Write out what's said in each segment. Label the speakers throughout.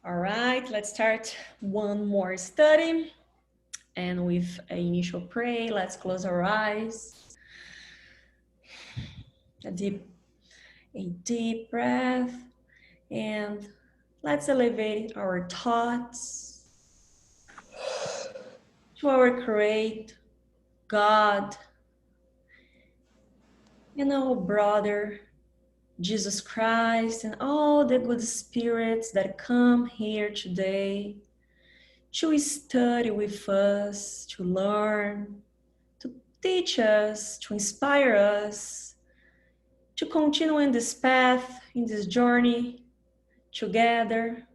Speaker 1: All right, let's start one more study. And with an initial pray, let's close our eyes. A deep breath. And let's elevate our thoughts to our Creator, God, and our brother, Jesus Christ, and all the good spirits that come here today to study with us, to learn, to teach us, to inspire us, to continue in this path, in this journey together.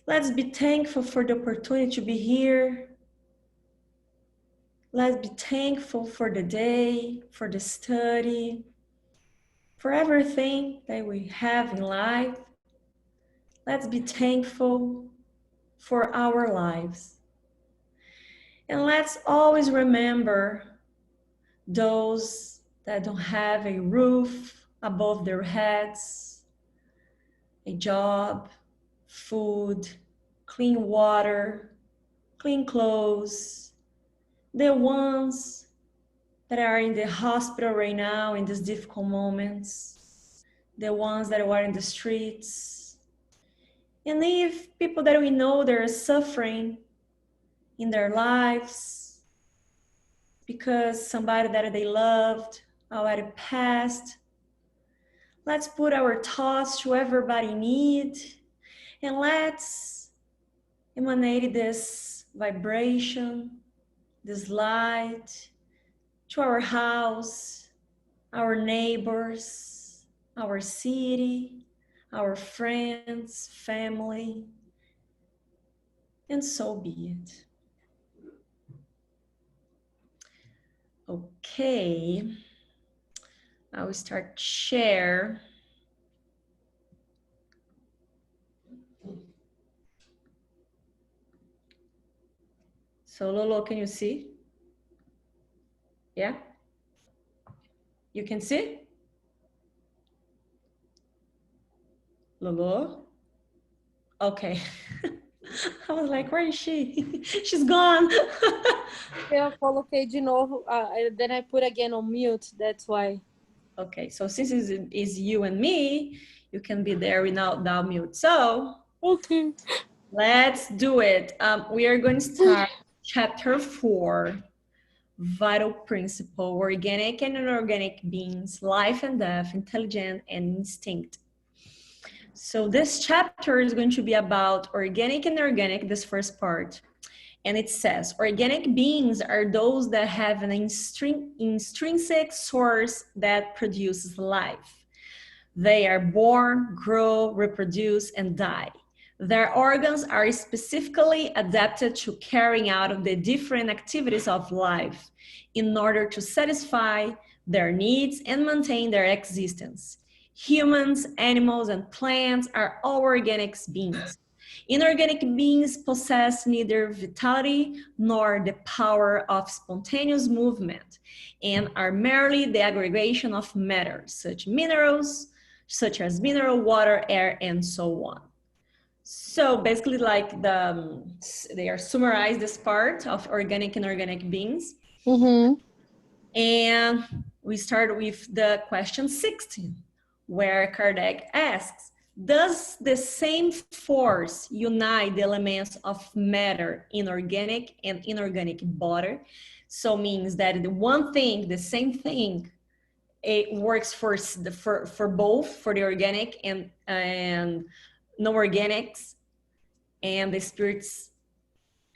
Speaker 1: Let's be thankful for the opportunity to be here. Let's be thankful for the day, for the study, for everything that we have in life. Let's be thankful for our lives. And let's always remember those that don't have a roof above their heads, a job, food, clean water, clean clothes, the ones that are in the hospital right now in these difficult moments, the ones that are in the streets, and if people that we know that are suffering in their lives because somebody that they loved already passed. Let's put our thoughts to everybody in need, and let's emanate this vibration, this light to our house, our neighbors, our city, our friends, family, and so be it. Okay, I will start share. So Lolo, can you see? Yeah? You can see? Lolo? Okay. I was like, where is she? She's gone.
Speaker 2: Eu coloquei de novo, then I put again on mute, that's why.
Speaker 1: Okay, so since it is you and me, you can be there without mute. So,
Speaker 2: okay.
Speaker 1: Let's do it. We are going to start chapter 4, vital principle, organic and inorganic beings, life and death, intelligent and instinct. So this chapter is going to be about organic and inorganic, this first part. And it says, organic beings are those that have an intrinsic source that produces life. They are born, grow, reproduce, and die. Their organs are specifically adapted to carrying out the different activities of life in order to satisfy their needs and maintain their existence. Humans, animals, and plants are all organic beings. Inorganic beings possess neither vitality nor the power of spontaneous movement and are merely the aggregation of matter, such as mineral, water, air, and so on. So basically like they are summarized this part of organic and inorganic beings.
Speaker 2: Mm-hmm.
Speaker 1: And we start with the question 16, where Kardec asks, does the same force unite the elements of matter in organic and inorganic matter? So means that the one thing, the same thing, it works for both, for the organic and non-organics, and the spirits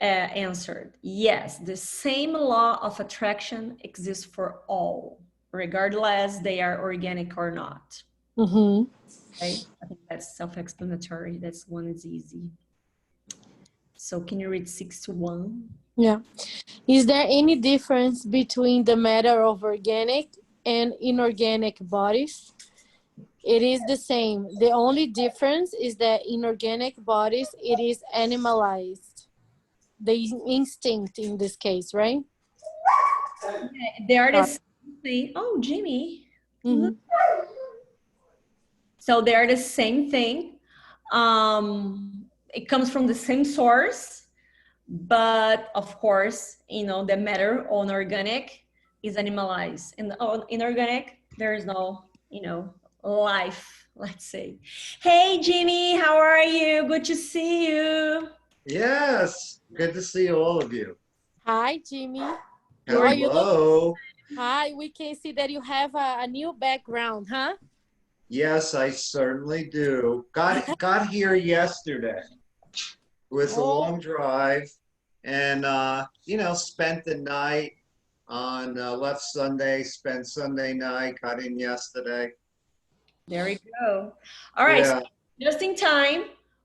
Speaker 1: answered, yes, the same law of attraction exists for all, regardless they are organic or not.
Speaker 2: Mm-hmm.
Speaker 1: Okay, I think that's self-explanatory. That's one is easy. So can you read 61?
Speaker 2: Yeah. Is there any difference between the matter of organic and inorganic bodies? It is the same. The only difference is that inorganic bodies, it is animalized. The instinct in this case, right?
Speaker 1: They are the same thing. Oh, Jimmy.
Speaker 2: Mm-hmm.
Speaker 1: So they are the same thing, It comes from the same source, but of course, the matter on organic is animalized. In inorganic, there is no, life, let's say. Hey, Jimmy, how are you? Good to see you.
Speaker 3: Yes, good to see all of you.
Speaker 2: Hi, Jimmy.
Speaker 1: You're
Speaker 2: Oh, you look.
Speaker 3: Hello.
Speaker 2: Hi, we can see that you have a new background, huh?
Speaker 3: Yes, I certainly do. Got here yesterday. It was a
Speaker 2: Oh,
Speaker 3: long drive, and spent the night on left Sunday, spent Sunday night, got in yesterday.
Speaker 1: There we go. All right, so
Speaker 3: Yeah,
Speaker 1: just in time,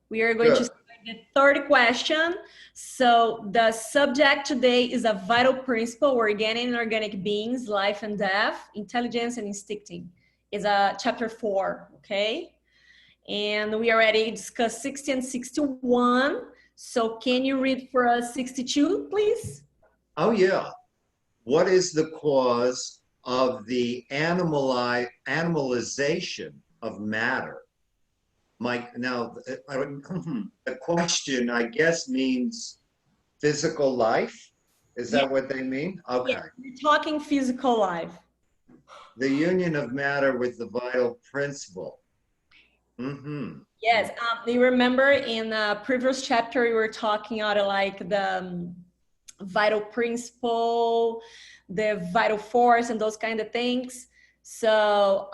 Speaker 1: we are going to
Speaker 3: good.
Speaker 1: start the third question. So the subject today is a vital principle, organic and inorganic beings, life and death, intelligence and instincting. Is a chapter 4, okay? And we already discussed 60 and 61. So can you read for us 62, please?
Speaker 3: Oh yeah. What is the cause of the animalization of matter? Mike, now the question, I guess, means physical life. Is
Speaker 1: Yeah,
Speaker 3: that what they mean?
Speaker 1: yeah,
Speaker 3: Okay.
Speaker 1: we're talking physical life.
Speaker 3: The union of matter with the vital principle. Mm-hmm.
Speaker 1: Yes, do you remember in a previous chapter we were talking about like the vital principle, the vital force, and those kind of things. So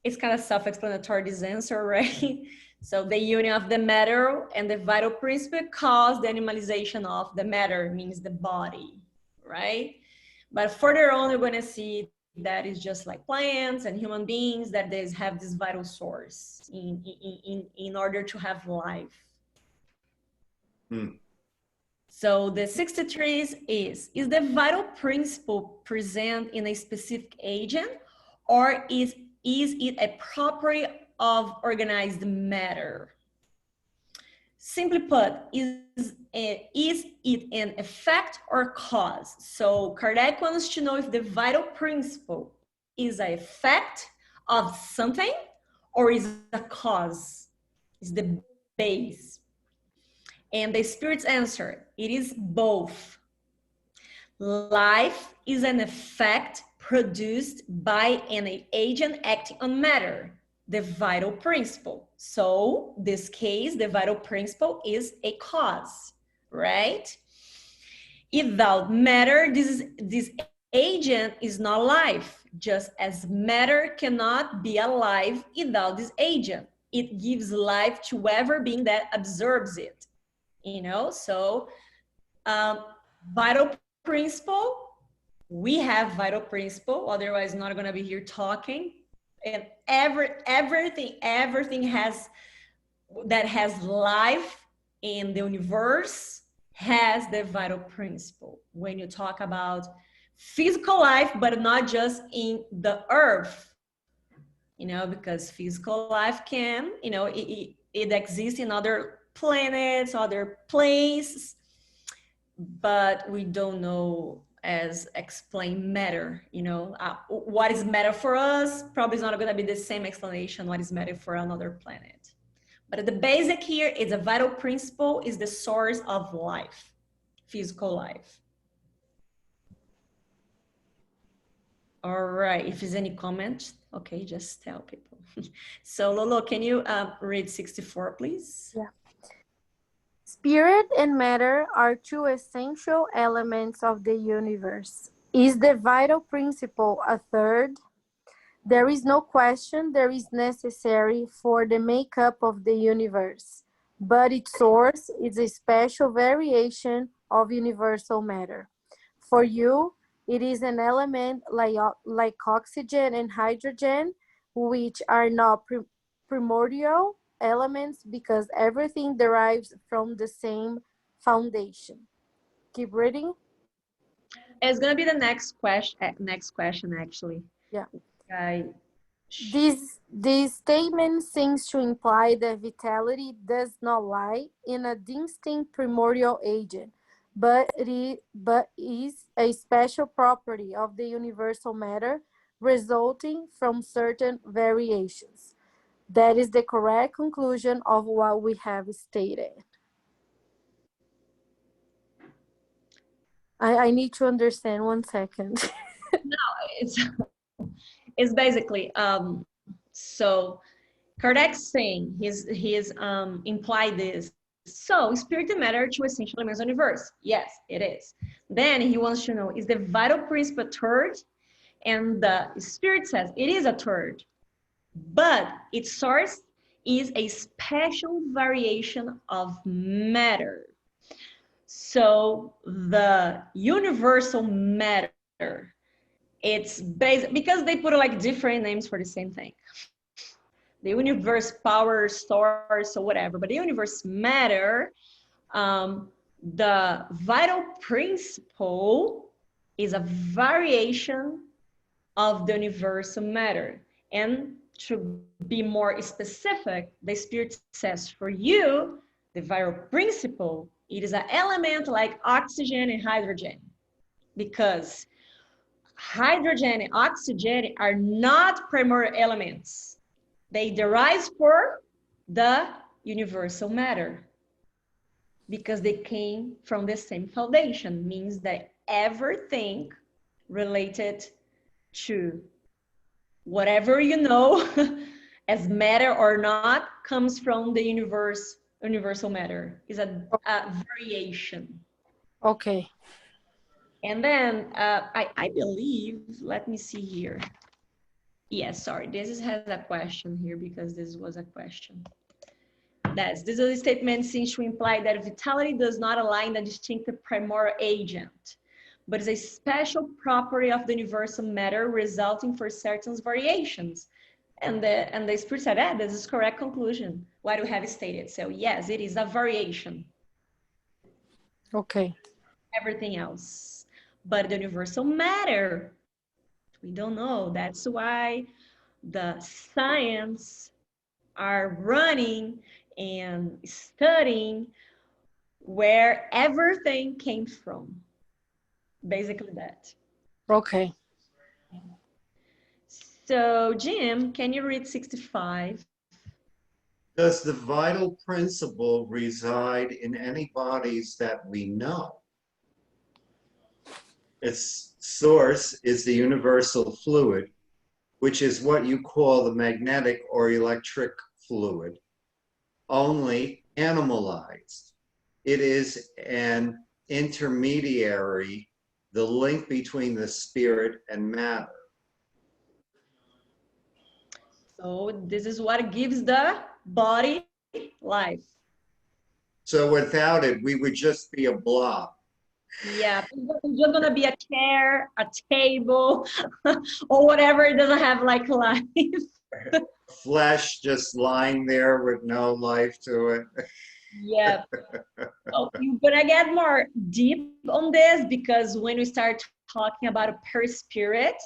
Speaker 1: it's kind of self-explanatory, this answer, right? So the union of the matter and the vital principle cause the animalization of the matter, means the body, right? But further on, we're going to see that is just like plants and human beings, that they have this vital source in order to have life.
Speaker 3: Hmm.
Speaker 1: So the 63 is the vital principle present in a specific agent, or is it a property of organized matter? Simply put, is it an effect or cause? So Kardec wants to know if the vital principle is an effect of something or is a cause, is the base. And the spirit's answer, it is both. Life is an effect produced by an agent acting on matter, the vital principle. So, this case, the vital principle is a cause, right? Without matter, this agent is not life, just as matter cannot be alive without this agent. It gives life to whatever being that absorbs it, So, um, vital principle, we have vital principle, otherwise not going to be here talking. And everything has that has life in the universe has the vital principle. When you talk about physical life, but not just in the earth, because physical life can, it exists in other planets, other places, but we don't know as explain matter. What is matter for us probably is not going to be the same explanation what is matter for another planet. But the basic here is a vital principle is the source of life, physical life. All right, if there's any comment, okay, just tell people. So Lolo, can you read 64, please?
Speaker 2: yeah. Spirit and matter are two essential elements of the universe. Is the vital principle a third? There is no question there is necessary for the makeup of the universe, but its source is a special variation of universal matter. For you, it is an element like oxygen and hydrogen, which are not primordial elements because everything derives from the same foundation. Keep reading.
Speaker 1: It's gonna be the next question. Next question, actually.
Speaker 2: Yeah.
Speaker 1: I
Speaker 2: This statement seems to imply that vitality does not lie in a distinct primordial agent, but is a special property of the universal matter resulting from certain variations. That is the correct conclusion of what we have stated. I need to understand 1 second.
Speaker 1: It's, it's basically, so Kardec's saying, he's implied this. So spirit and matter are two essential elements of the universe. Yes, it is. Then he wants to know, is the vital principle a third? And the spirit says it is a third, but its source is a special variation of matter. So the universal matter, it's based, because they put like different names for the same thing. The universe, power, source, or whatever, but the universe matter, the vital principle is a variation of the universal matter. And to be more specific, the spirit says for you, the vital principle, it is an element like oxygen and hydrogen, because hydrogen and oxygen are not primary elements. They derive for the universal matter because they came from the same foundation, means that everything related to whatever you know as matter or not comes from the universal matter, is a variation.
Speaker 2: Okay.
Speaker 1: And then I believe, let me see here. Yes, sorry, this has a question here because this was a question. This is a statement seems to imply that vitality does not align a distinctive primordial agent, but is a special property of the universal matter resulting for certain variations. And the spirit said, this is correct conclusion. What do you have stated? So yes, it is a variation.
Speaker 2: Okay.
Speaker 1: Everything else. But the universal matter, we don't know. That's why the science are running and studying where everything came from. Basically that.
Speaker 2: Okay.
Speaker 1: So Jim, can you read 65?
Speaker 3: Does the vital principle reside in any bodies that we know? Its source is the universal fluid, which is what you call the magnetic or electric fluid, only animalized. It is an intermediary, the link between the spirit and matter.
Speaker 1: So this is what gives the body life.
Speaker 3: So without it, we would just be a blob.
Speaker 1: Yeah, it's just gonna be a chair, a table, or whatever. It doesn't have like life.
Speaker 3: Flesh just lying there with no life to it.
Speaker 1: Yeah. So you're gonna get more deep on this because when we start talking about a perispirit,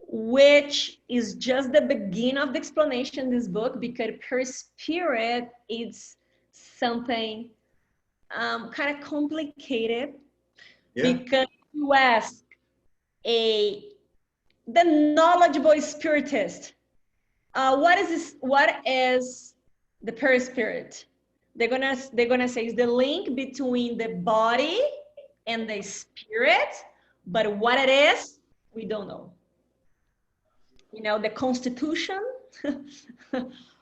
Speaker 1: which is just the beginning of the explanation in this book, because perispirit is something kind of complicated.
Speaker 3: Yeah.
Speaker 1: Because you ask the knowledgeable spiritist, what is the perispirit? They're gonna say it's the link between the body and the spirit, but what it is, we don't know. You know, the constitution,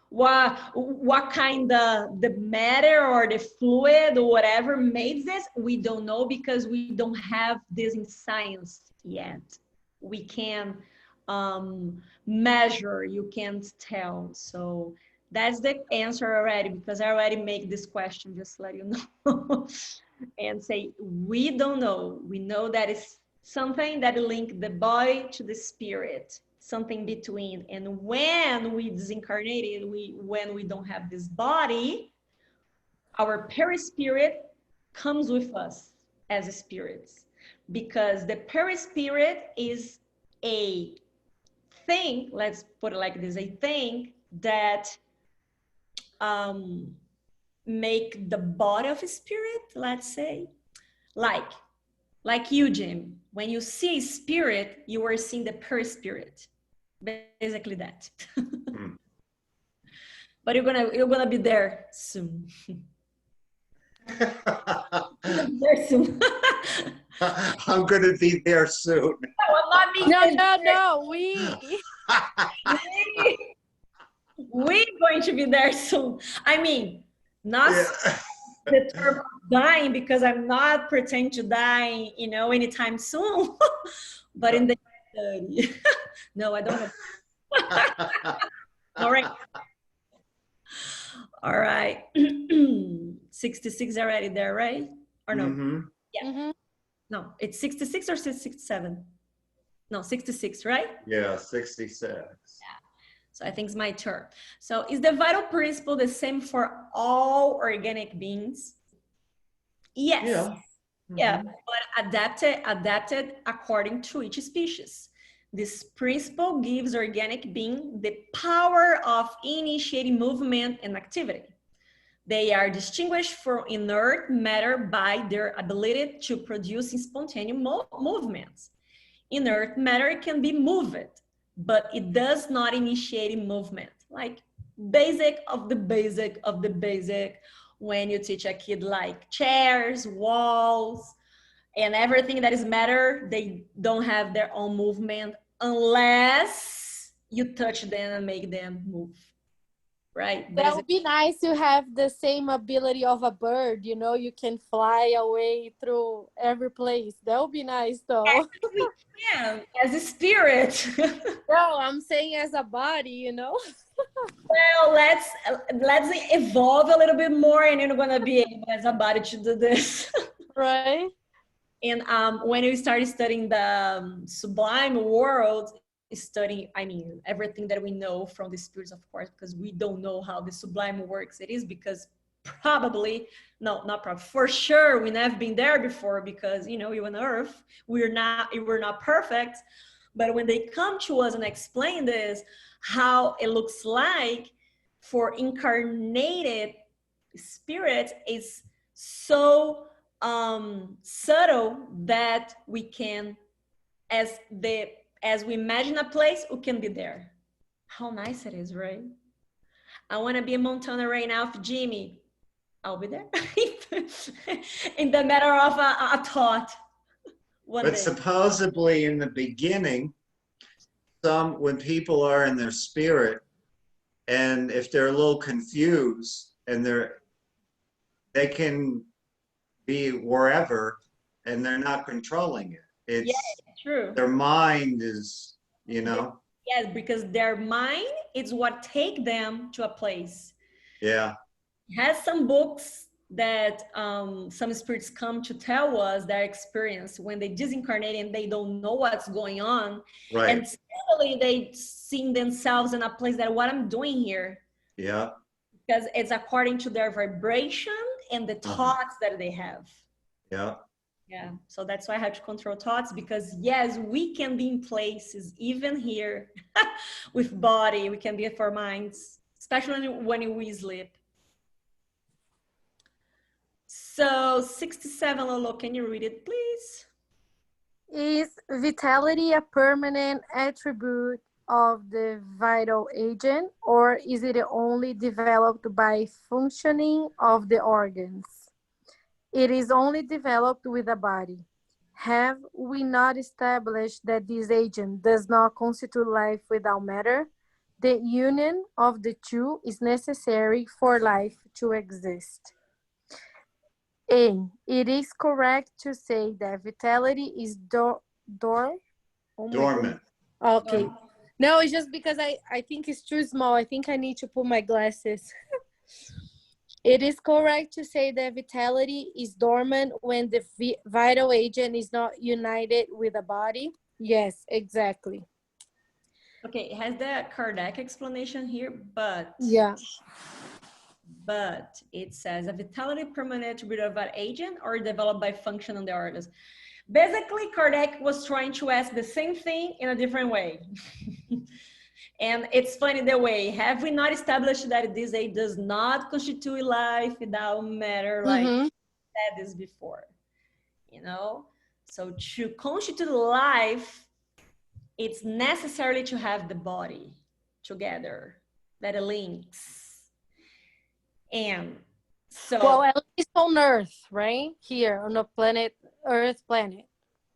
Speaker 1: what kind of the matter or the fluid or whatever made this, we don't know because we don't have this in science yet. We can measure, you can't tell. So that's the answer already, because I already make this question, just to let you know. And say, we don't know. We know that it's something that link the body to the spirit, something between. And when we disincarnated, when we don't have this body, our perispirit comes with us as spirits, because the perispirit is a thing, let's put it like this, a thing that make the body of a spirit, let's say, like you, Jim, when you see spirit, you are seeing the perispirit. Basically that. but you're gonna be there soon. There soon.
Speaker 3: I'm going to be there soon.
Speaker 1: No, not me.
Speaker 2: No,
Speaker 1: We're going to be there soon. I mean, not
Speaker 3: Yeah.
Speaker 1: the term of dying, because I'm not pretending to die, anytime soon. But in the 30. No, I don't know. All right. All right. 66 already there, right? Or no?
Speaker 3: Mhm.
Speaker 2: Mm-hmm.
Speaker 1: No, it's 66 or 67? No, 66, right?
Speaker 3: Yeah, 66.
Speaker 1: So I think it's my turn. So is the vital principle the same for all organic beings? Yes.
Speaker 3: Yeah.
Speaker 1: Yeah,
Speaker 3: Mhm.
Speaker 1: but adapted according to each species. This principle gives organic being the power of initiating movement and activity. They are distinguished from inert matter by their ability to produce spontaneous movements. Inert matter can be moved, but it does not initiate movement. Like basic of the basic of the basic when you teach a kid like chairs, walls, and everything that is matter, they don't have their own movement unless you touch them and make them move. Right?
Speaker 2: That
Speaker 1: Basic.
Speaker 2: would be nice to have the same ability of a bird. You can fly away through every place. That would be nice, though.
Speaker 1: We can as a spirit.
Speaker 2: No, I'm saying as a body.
Speaker 1: Well, let's evolve a little bit more, and you're gonna be able as a body to do this.
Speaker 2: Right?
Speaker 1: And when we started studying the sublime world, studying, I mean, everything that we know from the spirits, of course, because we don't know how the sublime works. It is because probably, no, not probably, for sure, we never been there before, because you're on Earth, we're not perfect. But when they come to us and explain this, how it looks like for incarnated spirits, is so subtle that we can, as we imagine a place, we can be there. How nice it is, right? I want to be in Montana right now with Jimmy. I'll be there. In the matter of a thought. One
Speaker 3: But
Speaker 1: day.
Speaker 3: supposedly in the beginning, when people are in their spirit, and if they're a little confused, and they can be wherever, and they're not controlling it. It's
Speaker 1: True.
Speaker 3: their mind is,
Speaker 1: Yes, because their mind is what take them to a place.
Speaker 3: Yeah.
Speaker 1: It has some books that some spirits come to tell us their experience when they disincarnate and they don't know what's going on.
Speaker 3: Right.
Speaker 1: And suddenly they see themselves in a place that what I'm doing here.
Speaker 3: Yeah.
Speaker 1: Because it's according to their vibration and the thoughts that they have.
Speaker 3: Yeah.
Speaker 1: Yeah, so that's why I have to control thoughts, because yes, we can be in places, even here, with body, we can be for minds, especially when we sleep. So 67, Lolo, can you read it, please?
Speaker 2: Is vitality a permanent attribute of the vital agent, or is it only developed by functioning of the organs? It is only developed with the body. Have we not established that this agent does not constitute life without matter? The union of the two is necessary for life to exist. A. It is correct to say that vitality is dormant. Okay. No, it's just because I think it's too small. I think I need to put my glasses. It is correct to say that vitality is dormant when the vital agent is not united with the body. Yes, exactly.
Speaker 1: Okay, it has the Kardec explanation here, but
Speaker 2: yeah,
Speaker 1: but it says a vitality permanent attribute of an agent or developed by function on the organs. Basically, Kardec was trying to ask the same thing in a different way. And it's funny the way, have we not established that this age does not constitute life without matter, like said this before, So to constitute life, it's necessarily to have the body together, that it links. And so,
Speaker 2: Well, at least on Earth, right? Here on the planet, Earth planet.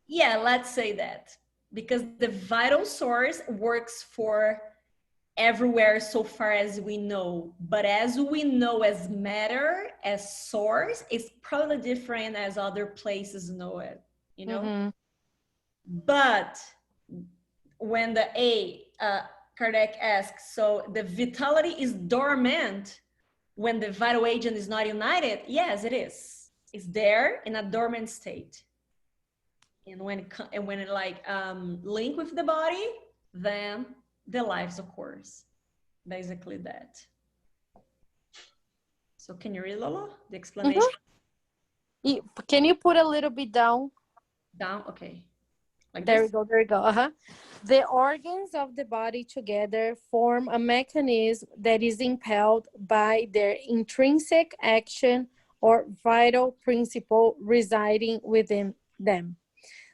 Speaker 1: yeah, let's say that. Because the vital source works for everywhere so far as we know. But as we know as matter, as source, it's probably different as other places know it, you know?
Speaker 2: Mm-hmm.
Speaker 1: But when the Kardec asks, so the vitality is dormant when the vital agent is not united? Yes, it is. It's there in a dormant state. And when it like link with the body, then the lives occurs. Basically that. So can you read, Lolo, the explanation?
Speaker 2: Can you put a little bit down?
Speaker 1: Down, okay. Like
Speaker 2: There we
Speaker 1: this?
Speaker 2: go, there we go. Uh-huh. The organs of the body together form a mechanism that is impelled by their intrinsic action or vital principle residing within them.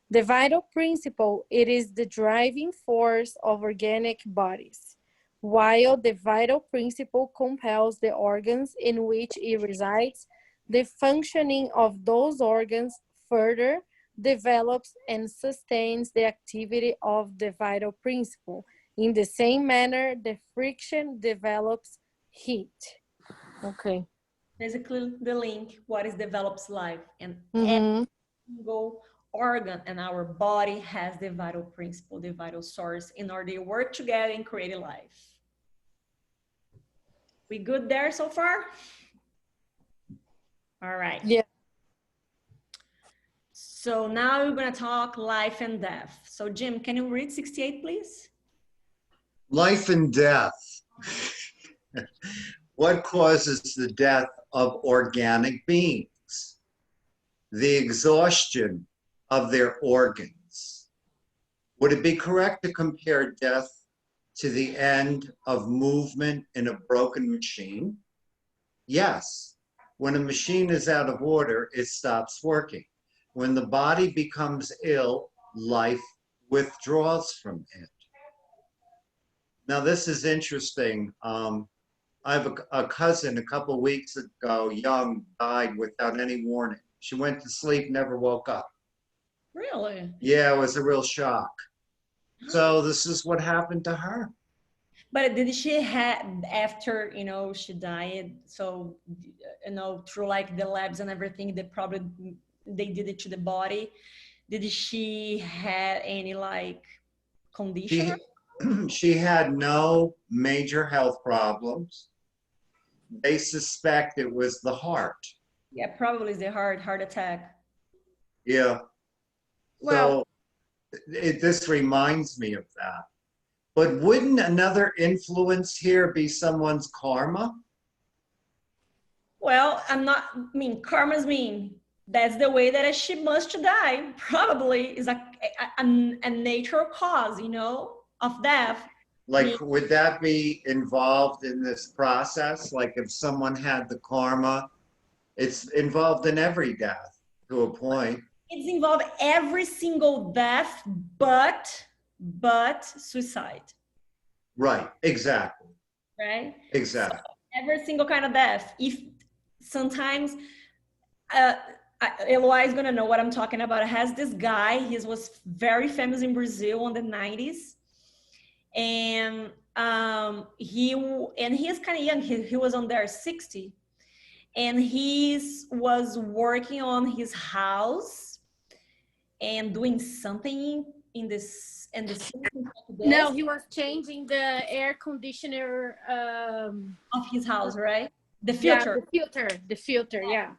Speaker 2: The vital principle, it is the driving force of organic bodies, while the vital principle compels the organs in which it resides. The functioning of those organs further develops and sustains the activity of the vital principle. In the same manner, the friction develops heat. Okay.
Speaker 1: Basically the link, what is develops life. And
Speaker 2: Mm-hmm.
Speaker 1: every single organ in our body has the vital principle, the vital source, in order to work together and create a life. We good there so far? All right.
Speaker 2: Yeah.
Speaker 1: So now we're going to talk life and death. So Jim, can you read 68, please?
Speaker 3: Life and death. What causes the death of organic beings? The exhaustion of their organs. Would it be correct to compare death to the end of movement in a broken machine? Yes. When a machine is out of order, it stops working. When the body becomes ill, life withdraws from it. Now, this is interesting. I have a cousin a couple weeks ago, young, died without any warning. She went to sleep, never woke up.
Speaker 1: Really?
Speaker 3: Yeah, it was a real shock. So this is what happened to her.
Speaker 1: But did she have, after, she died, so, through like the labs and everything, they did it to the body. Did she have any like condition?
Speaker 3: She had no major health problems. They suspect it was the heart.
Speaker 1: Yeah, probably the heart attack.
Speaker 3: Yeah.
Speaker 1: Well,
Speaker 3: So this reminds me of that. But wouldn't another influence here be someone's karma?
Speaker 1: well, karma's mean that's the way that she must die. Probably is a natural cause, of death.
Speaker 3: Like, would that be involved in this process? Like, if someone had the karma, it's involved in every death to a point.
Speaker 1: It's involved every single death, but suicide.
Speaker 3: Right, exactly.
Speaker 1: Right?
Speaker 3: Exactly.
Speaker 1: So every single kind of death. If sometimes, Eloy is gonna know what I'm talking about. It has this guy, he was very famous in Brazil in the 90s. And he's kind of young, he was on there 60. And he was working on his house and doing something in this
Speaker 2: No, he was changing the air conditioner
Speaker 1: of his house, right? The filter.
Speaker 2: Yeah, the filter, yeah.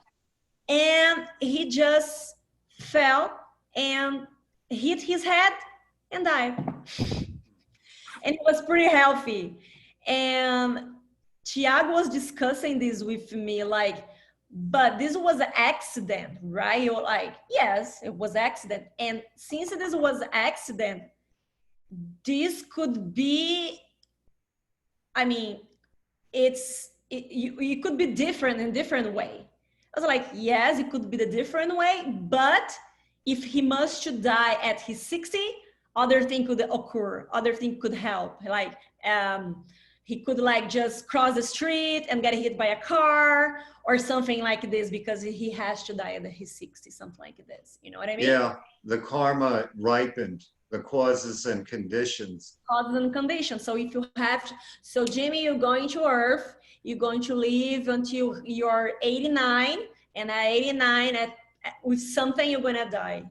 Speaker 1: And he just fell and hit his head and died. And it was pretty healthy. And Tiago was discussing this with me, like, but this was an accident, right? You're like, yes, it was accident. And since this was an accident, this could be, it could be different in different way. I was like, yes, it could be the different way, but if he must to die at his 60, other thing could occur, other thing could help, like he could like just cross the street and get hit by a car or something like this because he has to die at his 60, something like this. You know what I mean?
Speaker 3: Yeah, the karma ripened, the causes and conditions.
Speaker 1: Causes and conditions. So if you have, so Jimmy, you're going to Earth, you're going to live until you're 89, and at 89, with something, you're gonna die.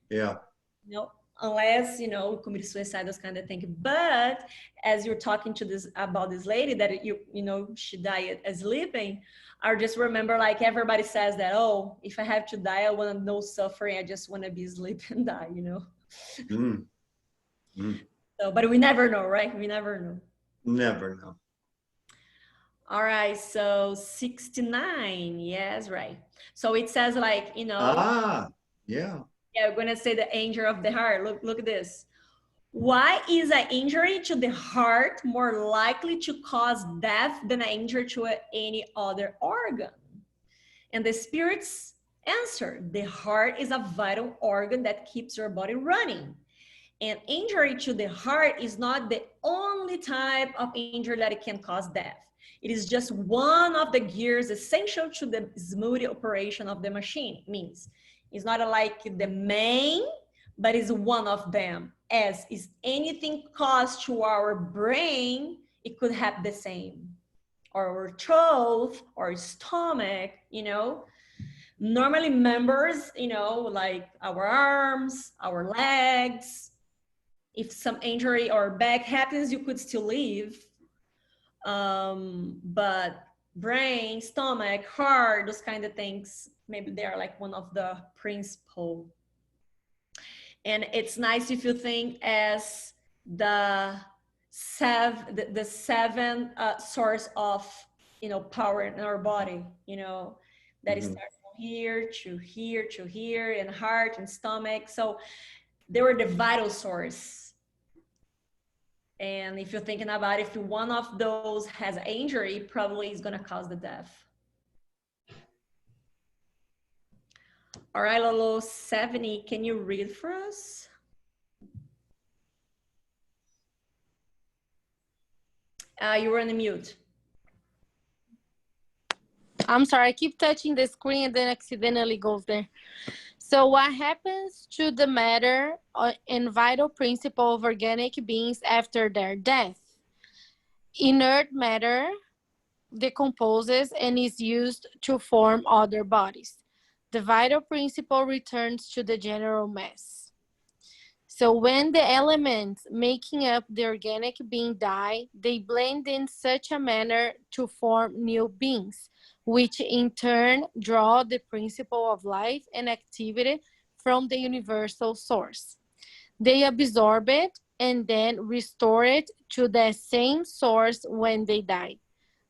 Speaker 3: Yeah.
Speaker 1: You know, unless, you know, commit suicide, those kind of things. But as you're talking to this about this lady that you know, she died as sleeping, I just remember like everybody says that, oh, if I have to die, I want to know suffering. I just want to be asleep and die, you know.
Speaker 3: Mm. Mm.
Speaker 1: So, but we never know, right? We never know.
Speaker 3: Never know.
Speaker 1: All right, so 69, yes, right. So it says like, you know,
Speaker 3: Ah, yeah.
Speaker 1: yeah, we're gonna say the angel of the heart. Look at this. Why is an injury to the heart more likely to cause death than an injury to any other organ? And the spirits answer, the heart is a vital organ that keeps your body running. And injury to the heart is not the only type of injury that it can cause death. It is just one of the gears essential to the smooth operation of the machine. It means it's not like the main, but it's one of them. As is anything caused to our brain, it could have the same. Or our throat or stomach, you know. Normally members, you know, like our arms, our legs, if some injury or back happens, you could still live. But brain, stomach, heart, those kind of things, maybe they're like one of the principal. And it's nice if you think as the seven source of, you know, power in our body, you know, that is starts from here to here to here, and heart and stomach. So they were the vital source. And if you're thinking about if one of those has an injury, probably is going to cause the death. All right, Lolo, 70, can you read for us? You were on the mute.
Speaker 2: I'm sorry, I keep touching the screen and then accidentally goes there. So what happens to the matter and vital principle of organic beings after their death? Inert matter decomposes and is used to form other bodies. The vital principle returns to the general mass. So when the elements making up the organic being die, they blend in such a manner to form new beings, which in turn draw the principle of life and activity from the universal source. They absorb it and then restore it to the same source when they die.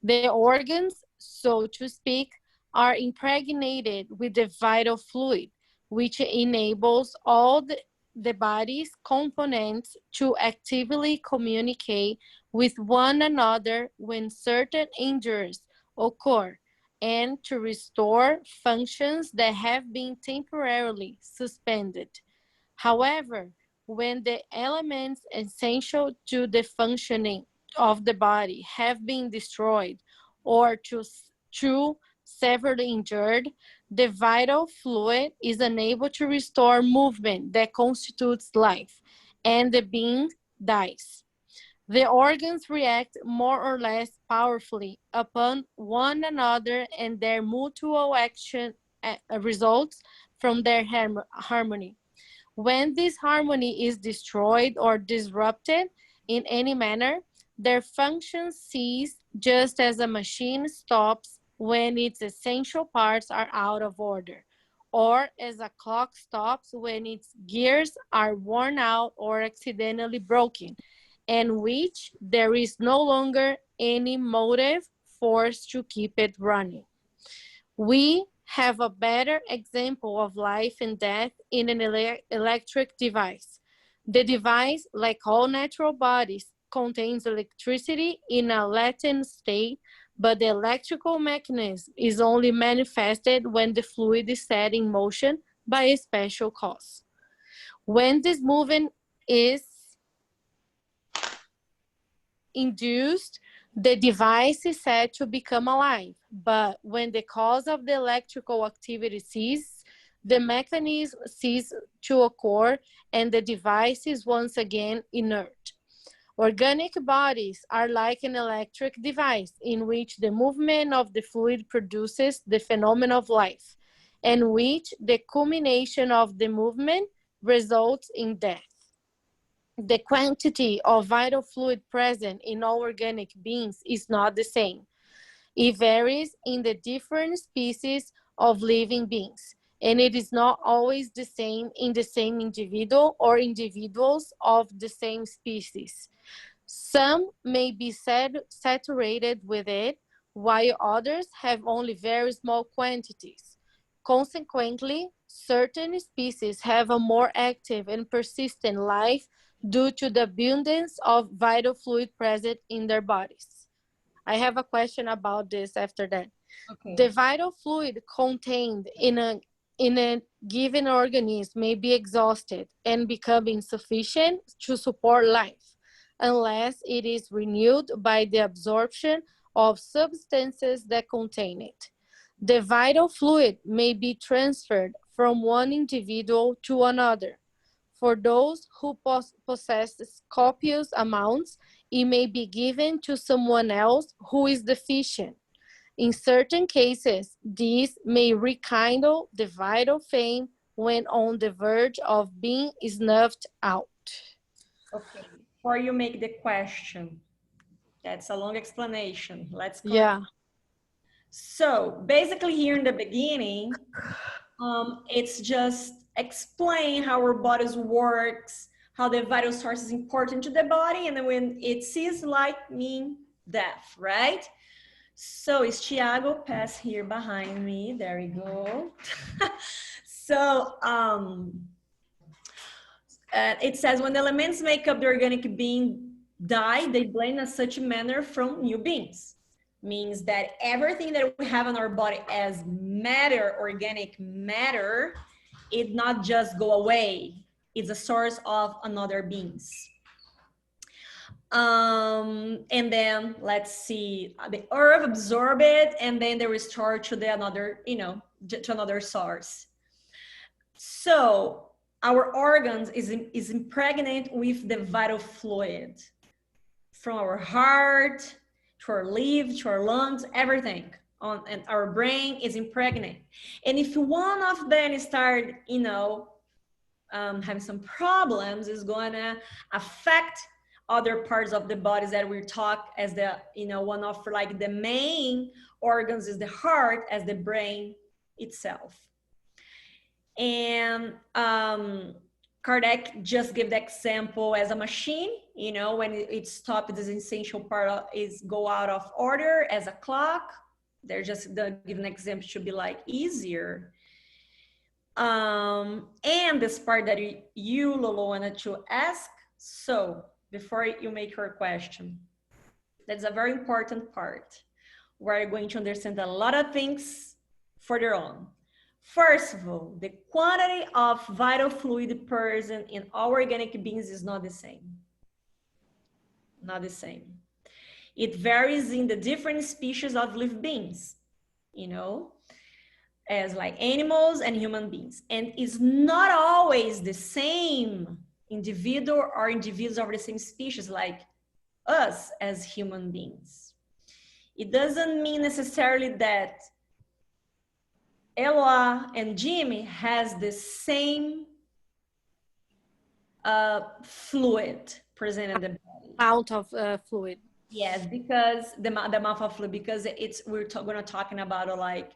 Speaker 2: The organs, so to speak, are impregnated with the vital fluid, which enables all the body's components to actively communicate with one another when certain injuries occur, and to restore functions that have been temporarily suspended. However, when the elements essential to the functioning of the body have been destroyed or too severely injured, the vital fluid is unable to restore movement that constitutes life, and the being dies. The organs react more or less powerfully upon one another, and their mutual action results from their harmony. When this harmony is destroyed or disrupted in any manner, their functions cease, just as a machine stops when its essential parts are out of order, or as a clock stops when its gears are worn out or accidentally broken, and which there is no longer any motive force to keep it running. We have a better example of life and death in an electric device. The device, like all natural bodies, contains electricity in a latent state, but the electrical mechanism is only manifested when the fluid is set in motion by a special cause. When this movement is induced, The device is said to become alive, but when the cause of the electrical activity ceases, the mechanism ceases to occur and the device is once again inert. Organic bodies are like an electric device in which the movement of the fluid produces the phenomenon of life, and which the culmination of the movement results in death. The quantity of vital fluid present in all organic beings is not the same. It varies in the different species of living beings, and it is not always the same in the same individual or individuals of the same species. Some may be saturated with it, while others have only very small quantities. Consequently, certain species have a more active and persistent life due to the abundance of vital fluid present in their bodies. I have a question about this after that.
Speaker 1: Okay.
Speaker 2: The vital fluid contained in a given organism may be exhausted and become insufficient to support life, unless it is renewed by the absorption of substances that contain it. The vital fluid may be transferred from one individual to another. For those who possess copious amounts, it may be given to someone else who is deficient. In certain cases, this may rekindle the vital flame when on the verge of being snuffed out.
Speaker 1: Okay. Before you make the question, that's a long explanation. Let's go.
Speaker 2: Yeah.
Speaker 1: So basically here in the beginning, it's just explain how our bodies works, how the vital source is important to the body, and then when it ceases, like mean death, right? So it's Thiago, pass here behind me. There we go. So it says when the elements make up the organic being die, they blend in such a manner from new beings. Means that everything that we have in our body as matter, organic matter, it not just go away. It's a source of another beings. And then let's see, the earth absorb it, and then they restore to the another, to another source. So our organs is impregnated with the vital fluid from our heart to our liver, to our lungs, everything and our brain is impregnated. And if one of them start, having some problems, is going to affect other parts of the bodies that we talk as the, one of like the main organs is the heart as the brain itself. And Kardec just gave the example as a machine, when it stops, this essential part is go out of order as a clock. They're just give an example to be like easier. And this part that you, Lolo, wanted to ask. So before you make your question, that's a very important part. We're going to understand a lot of things further on. First of all, the quantity of vital fluid present in all organic beings is not the same. Not the same. It varies in the different species of living beings, as like animals and human beings. And it's not always the same individual or individuals of the same species like us as human beings. It doesn't mean necessarily that Eloa and Jimmy has the same fluid present in the body.
Speaker 2: Amount of fluid.
Speaker 1: Yes, because the amount of fluid, because we're going to talking about like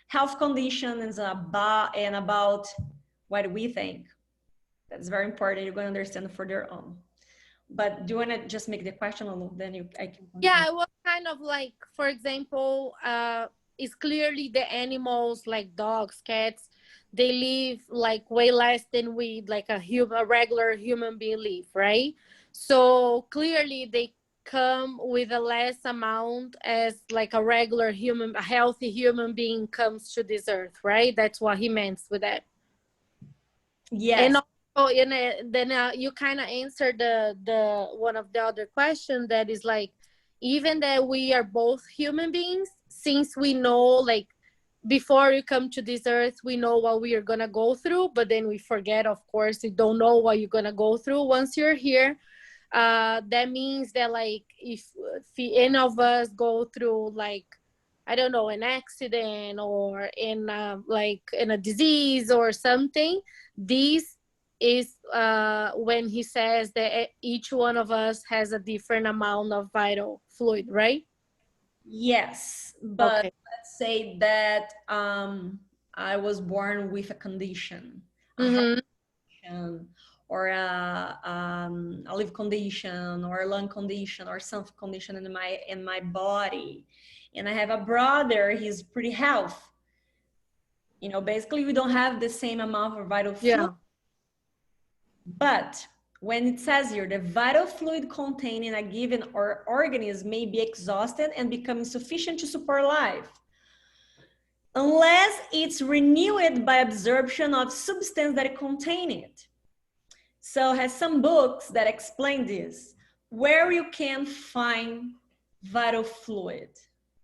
Speaker 1: health conditions and about what we think. That's very important. You're going to understand further on. But do you want to just make the question, or then I can?
Speaker 2: Yeah, it was kind of like, for example, it's clearly the animals like dogs, cats, they live like way less than we, like a regular human being live, right? So clearly they come with a less amount as like a regular human, a healthy human being comes to this earth, right? That's what he meant with that.
Speaker 1: Yes.
Speaker 2: And also, then you kind of answered the one of the other questions that is like, even that we are both human beings, since we know, like, before you come to this earth, we know what we are gonna go through, but then we forget, of course, you don't know what you're gonna go through once you're here. That means that, like, if any of us go through, like, I don't know, an accident or in like in a disease or something, this is when he says that each one of us has a different amount of vital fluid, right?
Speaker 1: Yes, but
Speaker 2: Okay.
Speaker 1: let's say that I was born with a condition, a heart
Speaker 2: Mm-hmm.
Speaker 1: condition, or a liver condition, or a lung condition, or some condition in my body, and I have a brother. He's pretty healthy. You know, basically, we don't have the same amount of vital fluid.
Speaker 2: Yeah.
Speaker 1: But when it says here, the vital fluid contained in a given organism may be exhausted and become insufficient to support life, unless it's renewed by absorption of substance that contain it. So has some books that explain this, where you can find vital fluid.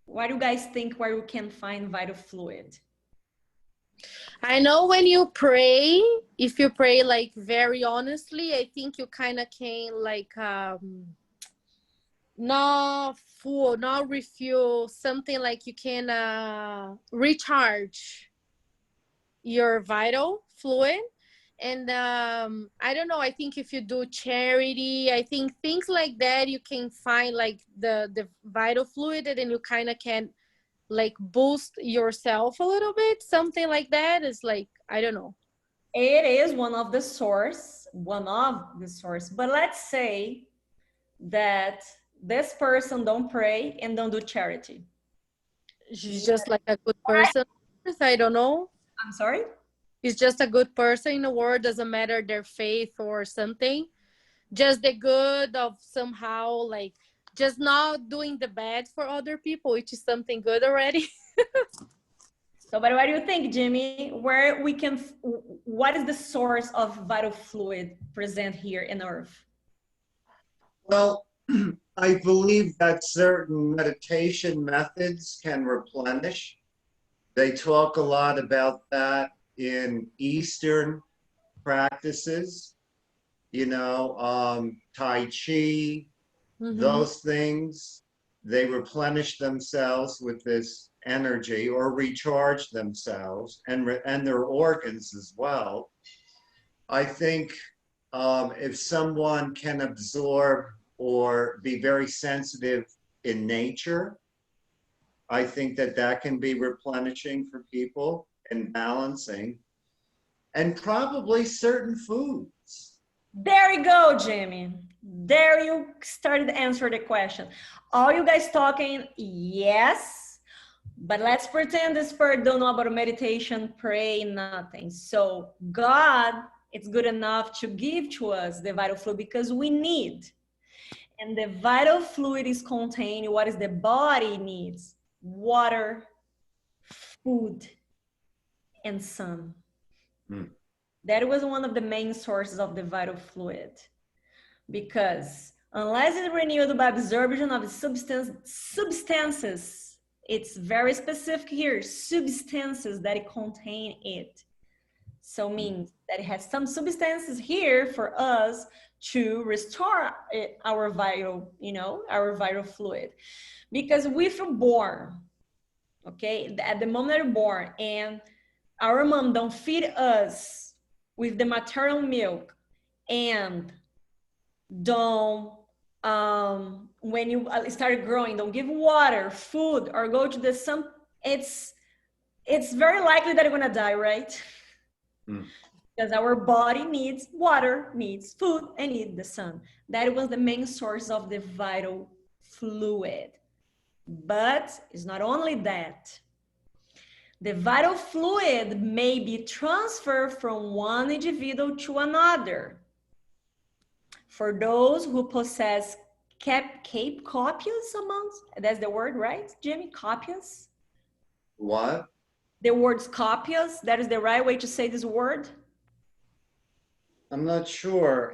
Speaker 1: What do you guys think where you can find vital fluid?
Speaker 2: I know when you pray, if you pray like very honestly, I think you kind of can, like, not full, not refuel, something like you can recharge your vital fluid. And I don't know, I think if you do charity, I think things like that, you can find like the vital fluid, and then you kind of can, like, boost yourself a little bit, something like that. Is like, I don't know.
Speaker 1: It is one of the source, but let's say that this person don't pray and don't do charity.
Speaker 2: She's just like a good person. I don't know.
Speaker 1: I'm sorry?
Speaker 2: He's just a good person in the world, doesn't matter their faith or something. Just the good of somehow, like, just not doing the bad for other people, which is something good already.
Speaker 1: So, but what do you think, Jimmy? Where we can, what is the source of vital fluid present here in Earth?
Speaker 3: Well, I believe that certain meditation methods can replenish. They talk a lot about that in Eastern practices, Tai Chi, those things. They replenish themselves with this energy or recharge themselves and their organs as well. I think if someone can absorb or be very sensitive in nature, I think that can be replenishing for people and balancing, and probably certain foods.
Speaker 1: There you go, Jimmy. There you started to answer the question. All you guys talking, yes, but let's pretend this part don't know about meditation, pray, nothing. So God, it's good enough to give to us the vital fluid because we need. And the vital fluid is contained what is the body needs: water, food, and sun. That was one of the main sources of the vital fluid, because unless it's renewed by absorption of substances, it's very specific here, substances that contain it. So means that it has some substances here for us to restore our vital, our vital fluid. Because we feel born, okay, at the moment you're born, and our mom don't feed us with the maternal milk, and don't when you start growing, don't give water, food, or go to the sun, it's very likely that you're gonna die, right? Because our body needs water, needs food, and needs the sun. That was the main source of the vital fluid. But it's not only that. The vital fluid may be transferred from one individual to another. For those who possess cape copious amounts, that's the word, right, Jimmy? Copious?
Speaker 3: What?
Speaker 1: The word's copious, that is the right way to say this word?
Speaker 3: I'm not sure.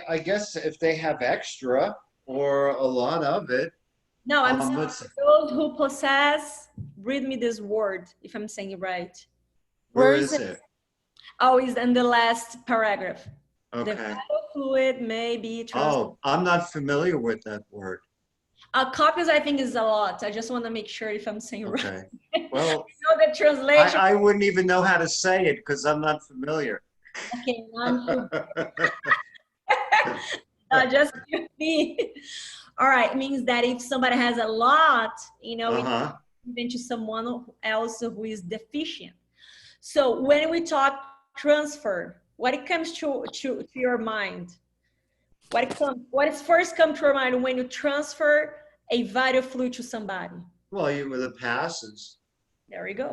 Speaker 3: I guess if they have extra or a lot of it.
Speaker 1: No, I'm saying
Speaker 3: let's see.
Speaker 1: those who possess, read me this word if I'm saying it right.
Speaker 3: Where is it?
Speaker 1: Oh, it's in the last paragraph. The
Speaker 3: Okay.
Speaker 1: vital fluid may be transferred.
Speaker 3: Oh, I'm not familiar with that word.
Speaker 1: Copies, I think, is a lot. I just want to make sure if I'm saying right.
Speaker 3: Okay. Well,
Speaker 1: You know the translation.
Speaker 3: I wouldn't even know how to say it because I'm not familiar.
Speaker 1: Okay, just me. All right, it means that if somebody has a lot, you know,
Speaker 3: Uh-huh.
Speaker 1: even to someone else who is deficient. So when we talk transfer, what it comes to your mind? What is first come to your mind when you transfer a vital fluid to somebody?
Speaker 3: Well, you were the passes.
Speaker 1: There we go.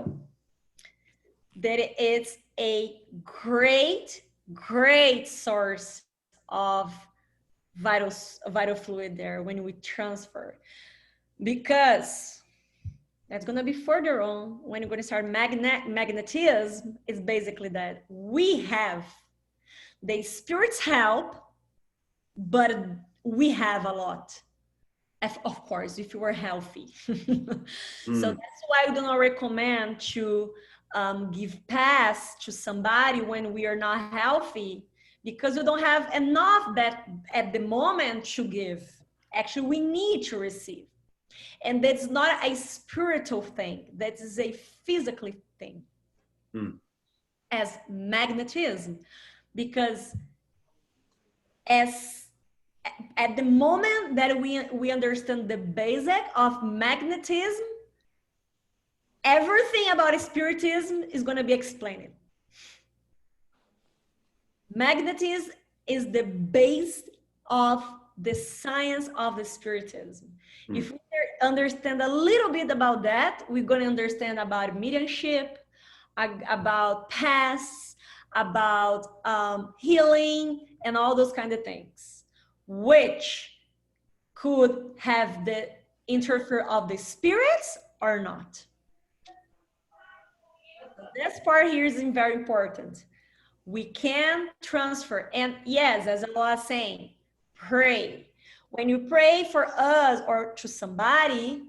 Speaker 1: That it's a great, great source of vital fluid there when we transfer, because that's going to be further on when you're going to start magnetism. Is basically that we have the spirit's help, but we have a lot, of course, if you are healthy. So that's why we do not recommend to give pass to somebody when we are not healthy, because we don't have enough that at the moment to give. Actually, we need to receive. And that's not a spiritual thing, that is a physical thing, as magnetism. Because as at the moment that we understand the basic of magnetism, everything about spiritism is going to be explained. Magnetism is the base of the science of the spiritism. If we understand a little bit about that, we're going to understand about mediumship, about past, about healing, and all those kind of things, which could have the interfere of the spirits or not. This part here is very important. We can transfer, and yes, as I was saying, pray. When you pray for us or to somebody,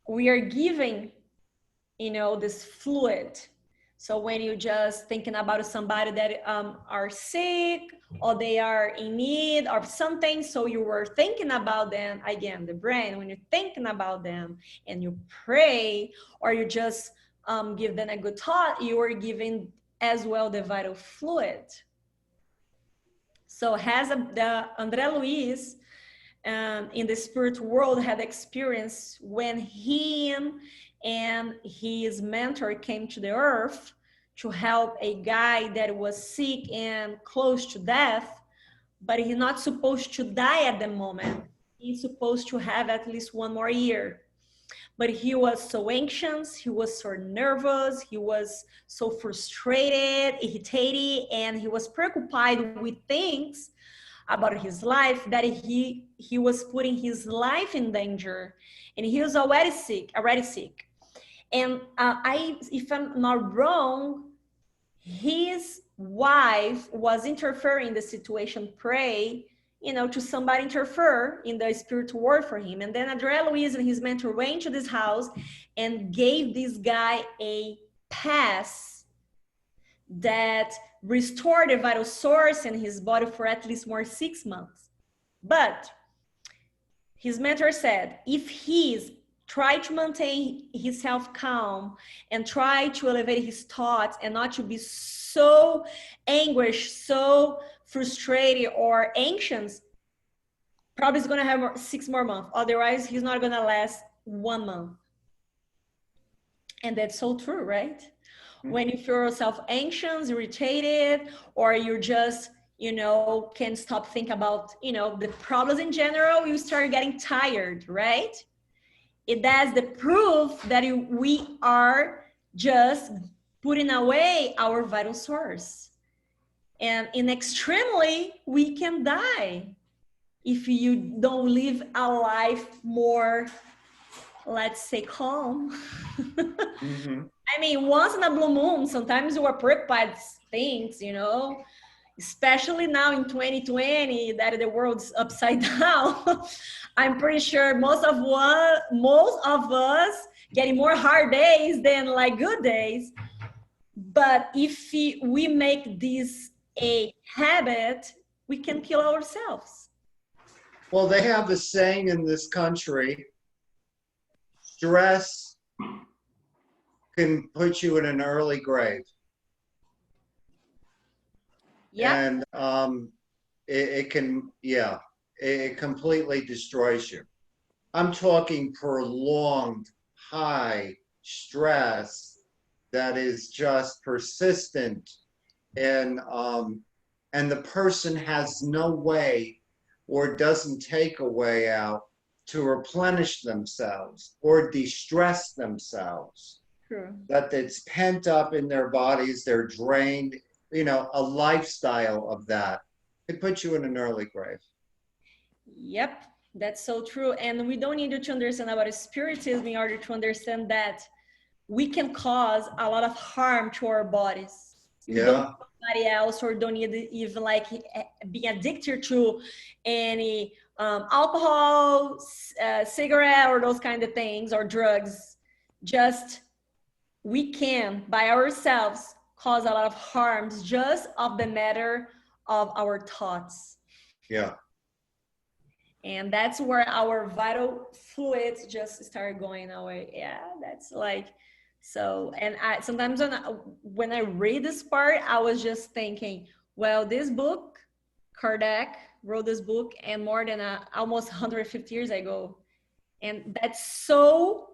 Speaker 1: we are giving, you know, this fluid. So when you just thinking about somebody that are sick or they are in need of something, so you were thinking about them, again, the brain, when you're thinking about them and you pray, or you just give them a good thought, you are giving as well the vital fluid. So has the André Luiz in the spirit world had experience when him and his mentor came to the earth to help a guy that was sick and close to death, but he's not supposed to die at the moment. He's supposed to have at least one more year. But he was so anxious, he was so nervous, he was so frustrated, irritated, and he was preoccupied with things about his life that he was putting his life in danger, and he was already sick. And if I'm not wrong, his wife was interfering in the situation, pray, you know, to somebody interfere in the spiritual world for him. And then André Luiz and his mentor went to this house and gave this guy a pass that restored the vital source in his body for at least more 6 months. But his mentor said, if he's try to maintain his self calm and try to elevate his thoughts and not to be so anguished, so frustrated or anxious, probably is going to have 6 more months. Otherwise, he's not going to last 1 month. And that's so true, right? When you feel yourself anxious, irritated, or you're just, you know, can't stop thinking about, you know, the problems in general, you start getting tired, right? That's the proof that we are just putting away our vital source. And in extremely, we can die if you don't live a life more, let's say, calm. I mean, once in a blue moon, sometimes you are preoccupied things, you know, especially now in 2020 that the world's upside down. I'm pretty sure most of us getting more hard days than like good days. But if we make this a habit, we can kill ourselves.
Speaker 3: Well, they have the saying in this country, stress can put you in an early grave.
Speaker 1: Yeah.
Speaker 3: And it can, yeah, it completely destroys you. I'm talking prolonged high stress that is just persistent, and the person has no way or doesn't take a way out to replenish themselves or de-stress themselves.
Speaker 1: True.
Speaker 3: That it's pent up in their bodies, they're drained, you know, a lifestyle of that. It puts you in an early grave.
Speaker 1: Yep, that's so true. And we don't need to understand about spiritism in order to understand that we can cause a lot of harm to our bodies. We don't need somebody else, or don't need even like being addicted to any alcohol, cigarette, or those kind of things, or drugs. Just we can by ourselves cause a lot of harms just of the matter of our thoughts.
Speaker 3: Yeah.
Speaker 1: And that's where our vital fluids just start going away. Yeah, that's like, so, and I sometimes when I read this part, I was just thinking, well, this book, Kardec wrote this book and more than almost 150 years ago. And that's so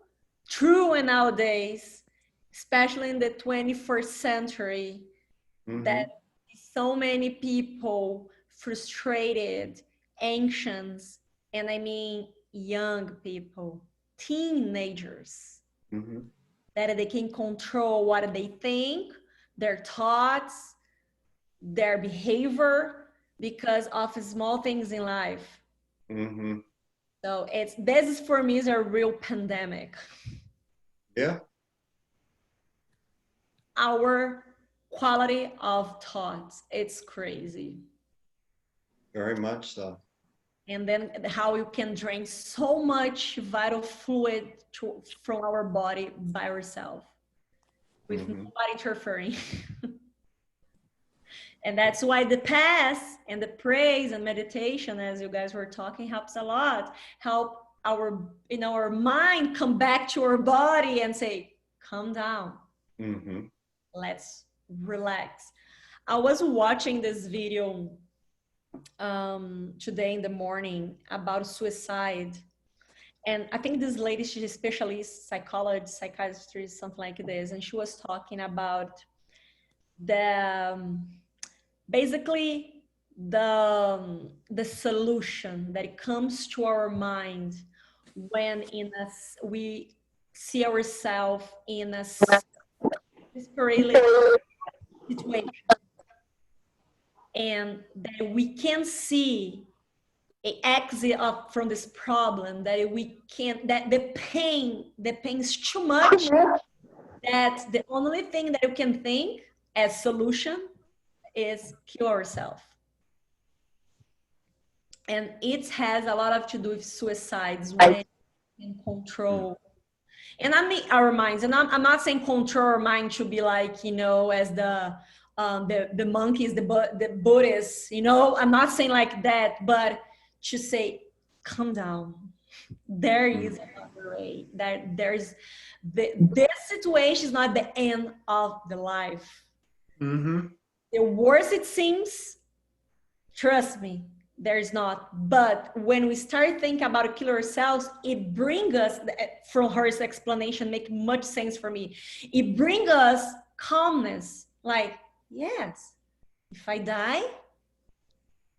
Speaker 1: true in nowadays, especially in the 21st century, that so many people frustrated, anxious, and I mean young people, teenagers, that they can control what they think, their thoughts, their behavior, because of small things in life. So this for me is a real pandemic.
Speaker 3: Yeah.
Speaker 1: Our quality of thoughts, it's crazy.
Speaker 3: Very much so.
Speaker 1: And then how you can drain so much vital fluid from our body by ourselves with nobody interfering. And that's why the past and the praise and meditation, as you guys were talking, helps a lot. Help our mind come back to our body and say, calm down. Let's relax. I was watching this video today in the morning about suicide, and I think this lady, she's a specialist, psychologist, psychiatrist, something like this, and she was talking about basically the solution that comes to our mind when we see ourselves in a desperate situation, and that we can see an exit from this problem, that the pain is too much, that the only thing that you can think as solution is kill ourselves. And it has a lot to do with suicides when we can control. And I mean our minds, and I'm not saying control our mind to be like, as the monkeys, the Buddhists, I'm not saying like that, but to say, calm down. There is another way. That there's this situation is not the end of the life. The worse it seems, trust me, there's not. But when we start thinking about killing ourselves, it brings us, from her explanation, make much sense for me. It brings us calmness. Like, yes, if I die,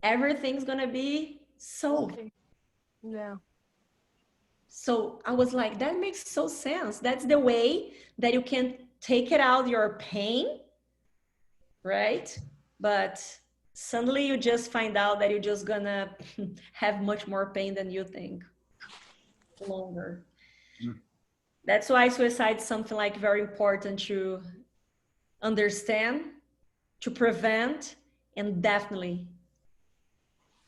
Speaker 1: everything's gonna be solved.
Speaker 2: Okay. Yeah.
Speaker 1: So I was like, that makes so sense. That's the way that you can take it out, your pain, right? But suddenly you just find out that you're just gonna have much more pain than you think longer. That's why suicide is something like very important to understand, to prevent, And definitely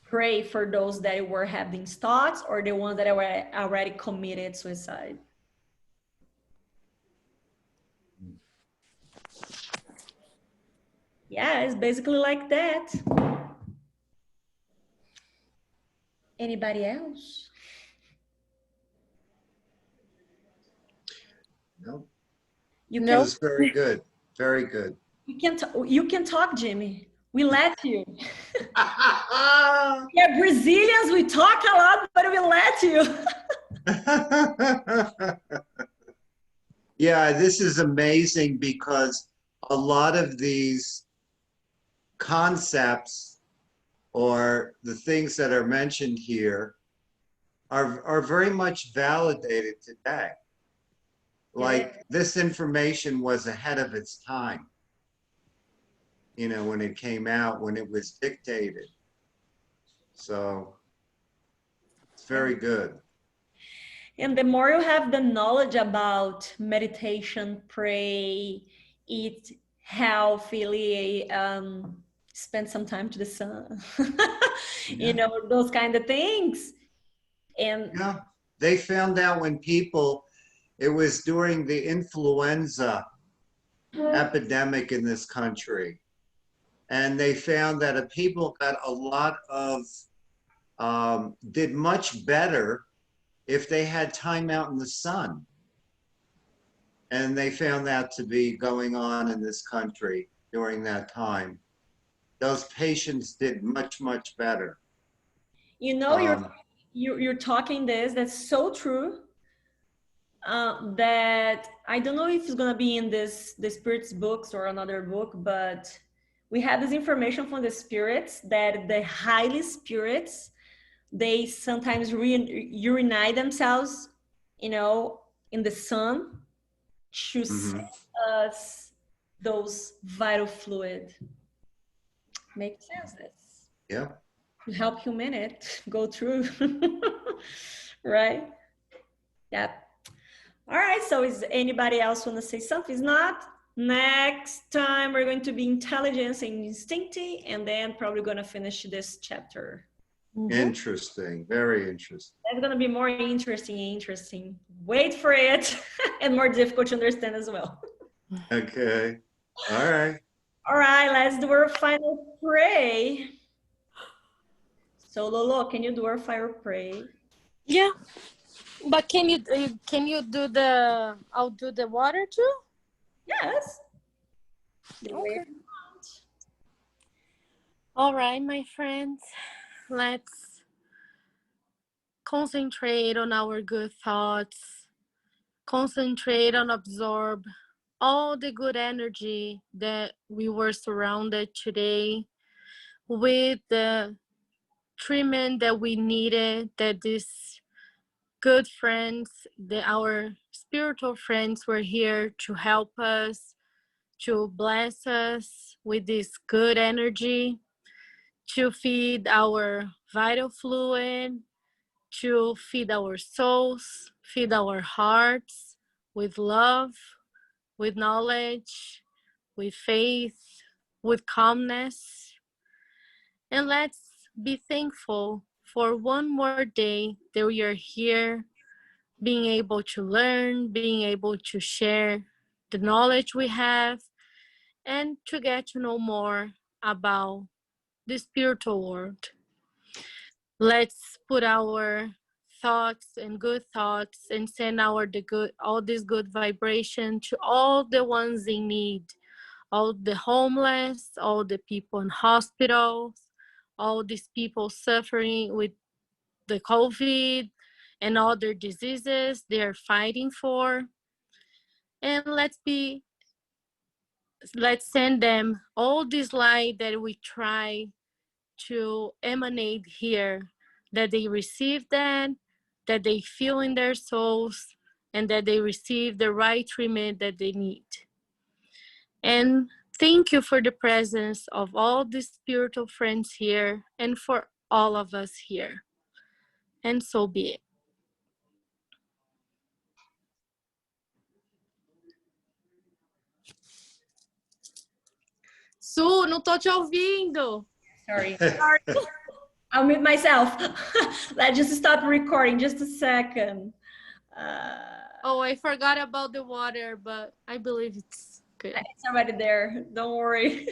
Speaker 1: pray for those that were having thoughts or the ones that were already committed suicide. Yeah, it's basically like that. Anybody else?
Speaker 3: No,
Speaker 1: You
Speaker 3: it
Speaker 1: can,
Speaker 3: was very good. Very good.
Speaker 1: you can talk, Jimmy. We let you. Yeah, Brazilians, we talk a lot, but we let you.
Speaker 3: Yeah, this is amazing because a lot of these concepts or the things that are mentioned here are very much validated today. Like this information was ahead of its time, you know, when it came out, when it was dictated. So it's very good.
Speaker 1: And the more you have the knowledge about meditation, pray, eat healthily, spend some time to the sun,
Speaker 3: Yeah.
Speaker 1: you know, those kind of things. And
Speaker 3: Yeah, they found out when people, it was during the influenza epidemic in this country. And they found that if people got a lot of, did much better if they had time out in the sun. And they found that to be going on in this country during that time. Those patients did much, much better.
Speaker 1: you know, you're talking this, that's so true. That I don't know if it's gonna be in this the spirits books or another book, but we have this information from the spirits that the highly spirits, they sometimes urinate themselves, you know, in the sun to send us those vital fluid. Makes sense. This
Speaker 3: Yeah.
Speaker 1: to help humanity go through, right? Yeah. All right, so is anybody else want to say something? If not, next time we're going to be intelligence and instinctive, and then probably going to finish this chapter.
Speaker 3: Interesting. Very interesting.
Speaker 1: That's going to be more interesting. Wait for it, and more difficult to understand as well.
Speaker 3: Okay. All right.
Speaker 1: All right, let's do our final pray. So Lolo, can you do our final pray?
Speaker 2: Yeah, but can you do the? I'll do the water too.
Speaker 1: Yes.
Speaker 2: Okay. All right, my friends, let's concentrate on our good thoughts. Concentrate on absorb all the good energy that we were surrounded today with, the treatment that we needed, that these good friends, that our spiritual friends were here to help us, to bless us with this good energy, to feed our vital fluid, to feed our souls, feed our hearts with love, with knowledge, with faith, with calmness. And let's be thankful for one more day that we are here, being able to learn, being able to share the knowledge we have, and to get to know more about the spiritual world. Let's put our thoughts and good thoughts and send all this good vibration to all the ones in need, all the homeless, all the people in hospitals, all these people suffering with the COVID and other diseases they are fighting for. And let's send them all this light that we try to emanate here, that they receive that they feel in their souls, and that they receive the right treatment that they need. And thank you for the presence of all the spiritual friends here and for all of us here. And so be it. Su, não tô te ouvindo.
Speaker 1: Sorry. I'll mute myself. Let's just stop recording just a second.
Speaker 2: Oh, I forgot about the water, but I believe it's good.
Speaker 1: It's already there. Don't worry.